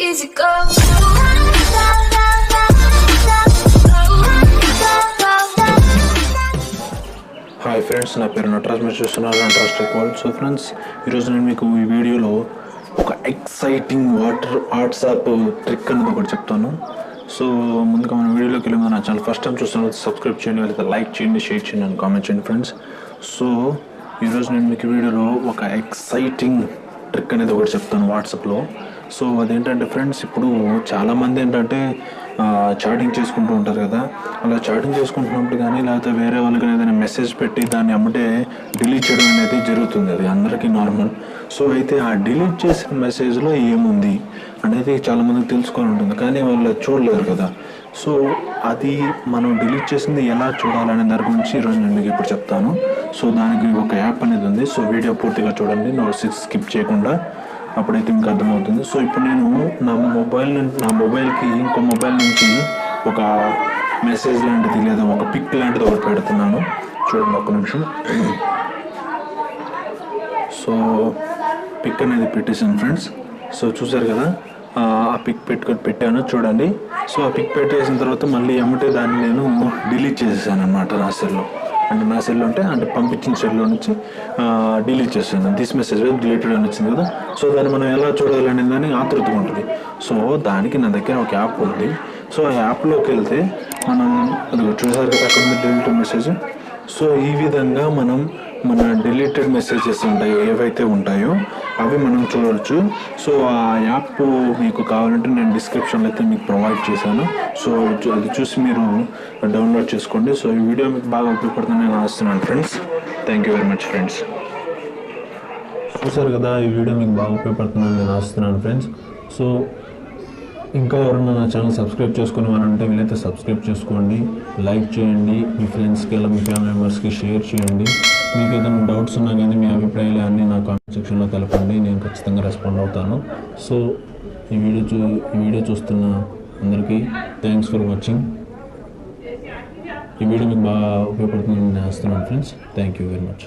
easy go. Hi friends, నా పేరు నటరాజ్. మీరు చూస్తున్నారు Nataraj tech world. So friends, ఈరోజు నేను మీకు ఈ వీడియోలో ఒక ఎక్సైటింగ్ వాట్సాప్ ట్రిక్ అనేది ఒకటి చెప్తాను. సో ముందుగా మన వీడియోలోకి వెళ్ళి నా ఛానల్ ఫస్ట్ టైం చూస్తున్నది సబ్స్క్రైబ్ చేయండి, లేదా లైక్ చేయండి, షేర్ చేయండి అని కామెంట్ చేయండి ఫ్రెండ్స్. సో ఈరోజు నేను మీకు వీడియోలో ఒక ఎక్సైటింగ్ ట్రిక్ అనేది ఒకటి చెప్తాను వాట్సాప్లో. సో అదేంటంటే ఫ్రెండ్స్, ఇప్పుడు చాలామంది ఏంటంటే చాటింగ్ చేసుకుంటూ ఉంటారు కదా. అలా చాటింగ్ చేసుకుంటున్నప్పుడు కానీ లేకపోతే వేరే వాళ్ళకి ఏదైనా మెసేజ్ పెట్టి దాన్ని అమ్మటే డిలీట్ చేయడం అనేది జరుగుతుంది. అది అందరికీ నార్మల్. సో అయితే ఆ డిలీట్ చేసిన మెసేజ్లో ఏముంది అనేది చాలామందికి తెలుసుకొని ఉంటుంది, కానీ వాళ్ళు చూడలేరు కదా. సో అది మనం డిలీట్ చేసింది ఎలా చూడాలనే దాని గురించి ఈరోజు నేను మీకు ఇప్పుడు చెప్తాను. సో దానికి ఒక యాప్ అనేది ఉంది. సో వీడియో పూర్తిగా చూడండి, స్కిప్ చేయకుండా, అప్పుడైతే మీకు అర్థమవుతుంది. సో ఇప్పుడు నేను నా మొబైల్కి ఇంకో మొబైల్ నుంచి ఒక మెసేజ్ లాంటిది లేదా ఒక పిక్ లాంటిది ఒకటి పెడుతున్నాను. చూడండి ఒక్క నిమిషం. సో పిక్ అనేది పెట్టేసాను ఫ్రెండ్స్. సో చూసారు కదా, ఆ పిక్ పెట్టాను చూడండి. సో ఆ పిక్ పెట్టేసిన తర్వాత మళ్ళీ ఏమంటే దాన్ని నేను డిలీట్ చేసేసాను అనమాట నా సెల్లో. నా సెల్ అంటే పంపించిన సెల్లో నుంచి డిలీట్ చేస్తాను. దిస్ మెసేజ్ డిలీటెడ్ అని వచ్చింది కదా. సో దాన్ని మనం ఎలా చూడాలనే దాన్ని ఆతృతగా ఉంటుంది. సో దానికి నా దగ్గర ఒక యాప్ ఉంది. సో ఆ యాప్లోకి వెళ్తే మనం అది చూసారు కదా, అక్కడ ఉంది డిలీటెడ్ మెసేజ్. సో ఈ విధంగా మన డిలీటెడ్ మెసేజెస్ ఏవైతే ఉంటాయో అవి మనం చూడవచ్చు. సో ఆ యాప్ మీకు కావాలంటే నేను డిస్క్రిప్షన్లో అయితే మీకు ప్రొవైడ్ చేశాను. సో అది చూసి మీరు డౌన్లోడ్ చేసుకోండి. సో ఈ వీడియో మీకు బాగా ఉపయోగపడుతుందని నేను ఆశిస్తున్నాను friends. Thank you very much friends. చూసారు కదా, ఈ వీడియో మీకు బాగా ఉపయోగపడుతుందని నేను ఆశిస్తున్నాను ఫ్రెండ్స్. సో ఇంకా ఎవరైనా నా ఛానల్ సబ్స్క్రైబ్ చేసుకునే వారంటే వీలైతే సబ్స్క్రైబ్ చేసుకోండి, లైక్ చేయండి, మీ ఫ్రెండ్స్కి ఇలా మీ ఫ్యామిలీ మెంబర్స్కి షేర్ చేయండి. మీకు ఏదైనా డౌట్స్ ఉన్నా కానీ మీ అభిప్రాయాలు అన్నీ నా కామెంట్ సెక్షన్లో తెలపండి, నేను ఖచ్చితంగా రెస్పాండ్ అవుతాను. సో ఈ వీడియో చూస్తున్న అందరికీ థ్యాంక్స్ ఫర్ వాచింగ్. ఈ వీడియో మీకు బాగా ఉపయోగపడుతుందని నేను ఆశిస్తున్నాను friends. Thank you very much.